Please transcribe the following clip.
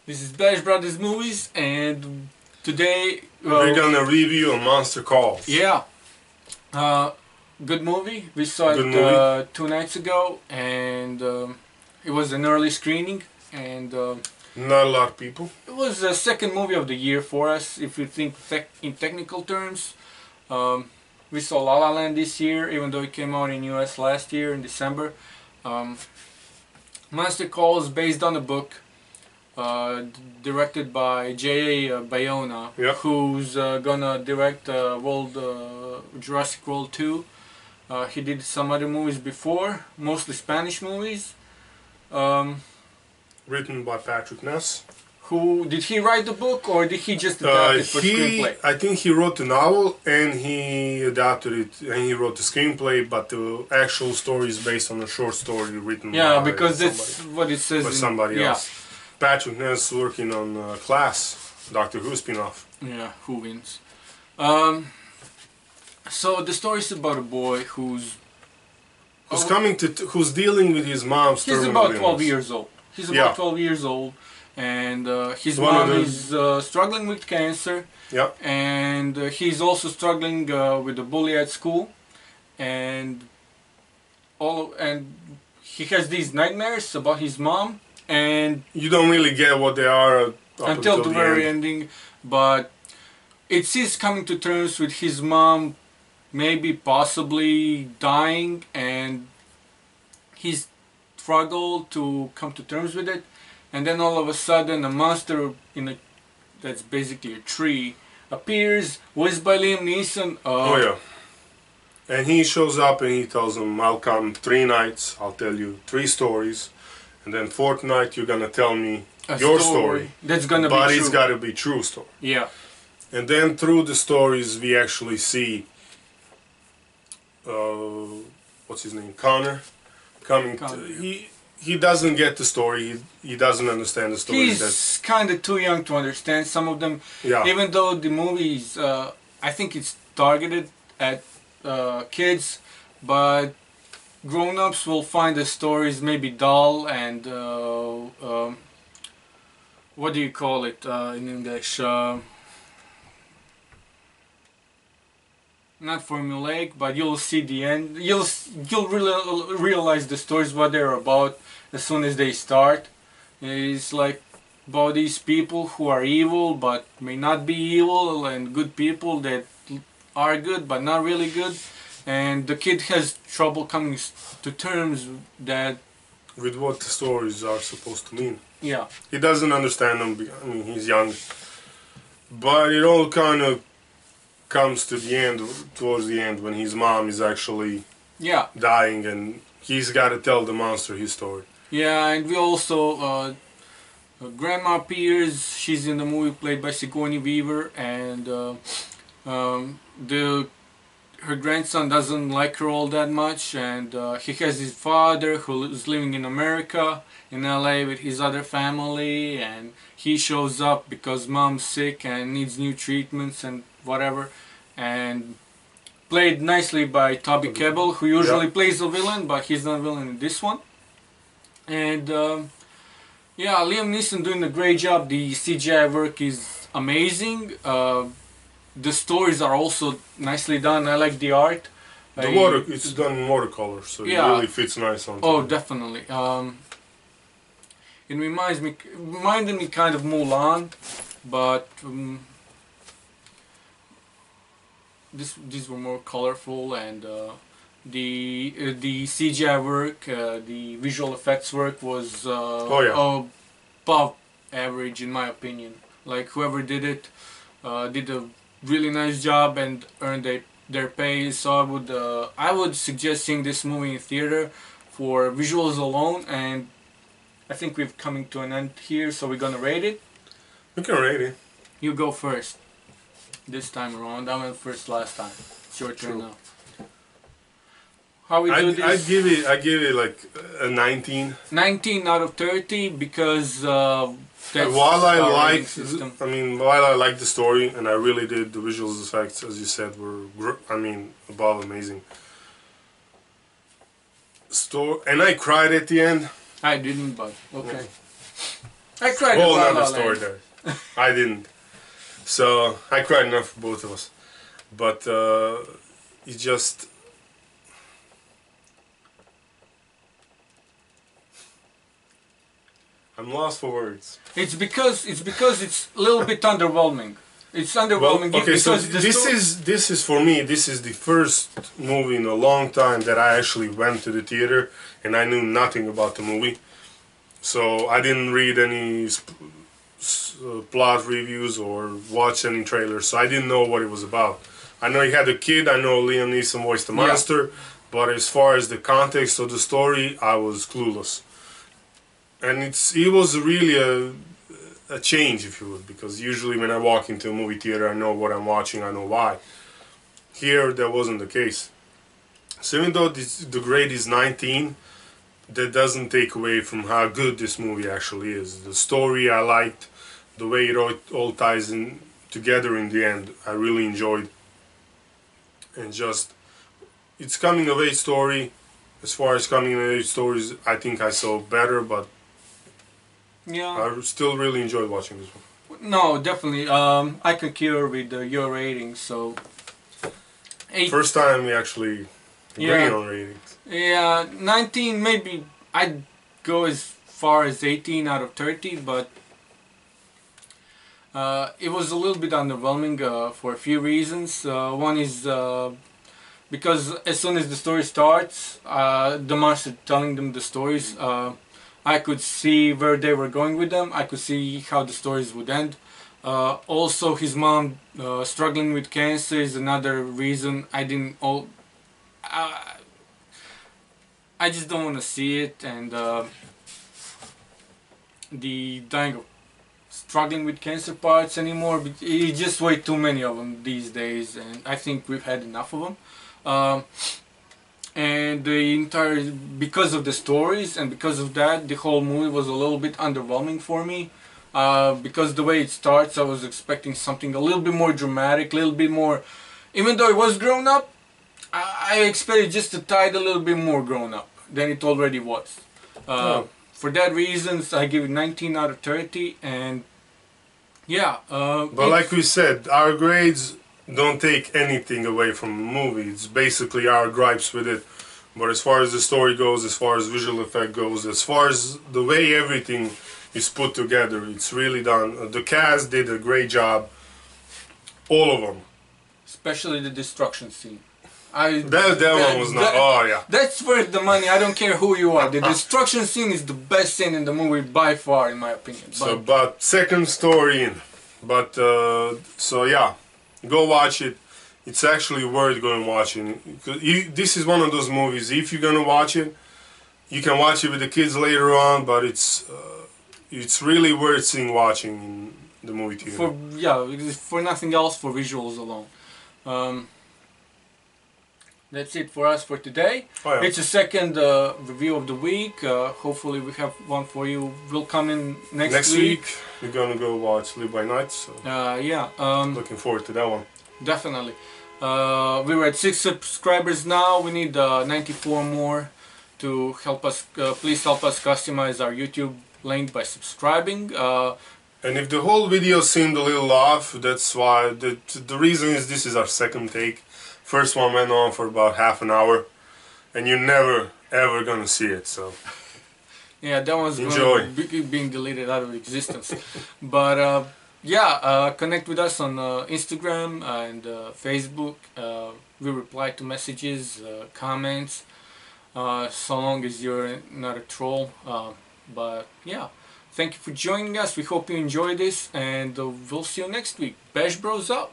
This is Bash Brothers Movies, and today we're gonna review a Monster Calls. Yeah, good movie. We saw Good it 2 nights ago, and it was an early screening, and not a lot of people. It was the second movie of the year for us, if you think in technical terms. We saw La La Land this year, even though it came out in US last year in December. Monster Calls, based on a book. Directed by J.A. Bayona, yep. Who's gonna direct Jurassic World 2. He did some other movies before, mostly Spanish movies. Written by Patrick Ness. Did he write the book, or did he just adapt it for screenplay? I think he wrote the novel and he adapted it, and he wrote the screenplay, but the actual story is based on a short story written by because that's what it says by somebody else. Patrick Ness working on Class, Doctor Who spin-off. Yeah, who wins? So the story is about a boy who's dealing with his mom's terminal illness. He's about 12 years old. He's about 12 years old, and his mom is struggling with cancer. Yeah. And he's also struggling with a bully at school, and he has these nightmares about his mom. And you don't really get what they are until the very ending, but it's his coming to terms with his mom maybe possibly dying, and he's struggled to come to terms with it, and then all of a sudden a monster that's basically a tree appears, voiced by Liam Neeson. Oh yeah. And he shows up and he tells him, I'll come 3 nights, I'll tell you 3 stories. And then 4th night you're gonna tell me your story. That's gonna be true. But it's gotta be true story. Yeah. And then through the stories we actually see what's his name? Connor coming. He doesn't get the story. He doesn't understand the story. He's kind of too young to understand some of them. Yeah. Even though the movie's I think it's targeted at kids, but grown-ups will find the stories maybe dull and what do you call it in English? Not formulaic, but you'll see the end. You'll really realize the stories, what they're about, as soon as they start. It's like about these people who are evil but may not be evil, and good people that are good but not really good. And the kid has trouble coming to terms with what the stories are supposed to mean. Yeah. He doesn't understand them. I mean, he's young. But it all kind of comes to the end, towards the end, when his mom is actually dying, and he's got to tell the monster his story. Yeah, and we also Grandma appears. She's in the movie, played by Sigourney Weaver, and her grandson doesn't like her all that much, and he has his father who is living in America, in LA, with his other family, and he shows up because mom's sick and needs new treatments and whatever, and played nicely by Toby Kebbell, who usually plays a villain, but he's not a villain in this one. And yeah, Liam Neeson doing a great job. The CGI work is amazing. The stories are also nicely done. I like the art. It's done in watercolor, so it really fits nice on. Oh, definitely. It reminded me kind of Mulan, but these were more colorful, and the CGI work, the visual effects work was above average in my opinion. Like whoever did it did a really nice job and earned their pay. So I would suggest seeing this movie in theater for visuals alone, and I think we're coming to an end here, so we're gonna rate it. We can rate it. You go first this time around. I went first last time. It's your turn now. How we do this? I give it like a 19. 19 out of 30 because while I like the story, and I really did, the visual effects, as you said, were above amazing. And I cried at the end. I didn't, but okay. I cried. Whole other story there. I didn't. So I cried enough for both of us. But it just. I'm lost for words. It's because it's a little bit underwhelming. It's underwhelming. Well, okay, so this is for me. This is the first movie in a long time that I actually went to the theater and I knew nothing about the movie. So I didn't read any plot reviews or watch any trailers. So I didn't know what it was about. I know he had a kid. I know Liam Neeson voiced the monster, but as far as the context of the story, I was clueless. And it was really a change, if you would, because usually when I walk into a movie theater, I know what I'm watching, I know why. Here, that wasn't the case. So even though the grade is 19, that doesn't take away from how good this movie actually is. The story I liked, the way it all ties in together in the end, I really enjoyed. And just, it's coming of age story. As far as coming of age stories, I think I saw better, but yeah, I still really enjoyed watching this one. No, definitely. I concur with your rating. So, first time we actually agree on ratings. Yeah, 19. Maybe I'd go as far as 18 out of 30, but it was a little bit underwhelming for a few reasons. One is because as soon as the story starts, the monster telling them the stories. I could see where they were going with them. I could see how the stories would end. Also, his mom struggling with cancer is another reason I didn't. I just don't want to see it, and the dying of struggling with cancer parts anymore. It's just way too many of them these days, and I think we've had enough of them. And the entire, because of the stories and because of that, the whole movie was a little bit underwhelming for me. Because the way it starts, I was expecting something a little bit more dramatic, a little bit more, even though it was grown up, I expected just a tide a little bit more grown up than it already was. For that reasons, I give it 19 out of 30, and yeah. But like we said, our grades don't take anything away from the movie. It's basically our gripes with it. But as far as the story goes, as far as visual effect goes, as far as the way everything is put together, it's really done. The cast did a great job. All of them. Especially the destruction scene. That one was not. Oh yeah. That's worth the money. I don't care who you are. The destruction scene is the best scene in the movie by far, in my opinion. But second story in. But so yeah. Go watch it. It's actually worth going watching. This is one of those movies. If you're gonna watch it, you can watch it with the kids later on. But it's really worth seeing watching in the movie theater. For nothing else, for visuals alone. That's it for us for today. Oh, yeah. It's a second review of the week. Hopefully we have one for you. We'll come in next week. We're gonna go watch Live by Night. So looking forward to that one. Definitely. We're at 6 subscribers now. We need 94 more to help us. Please help us customize our YouTube link by subscribing. And if the whole video seemed a little off, that's why. The reason is this is our second take. First one went on for about half an hour, and you're never ever gonna see it. So yeah, that one's being deleted out of existence. But connect with us on Instagram and Facebook. We reply to messages, comments, so long as you're not a troll. But yeah, thank you for joining us. We hope you enjoy this, and we'll see you next week. Bash Bros out.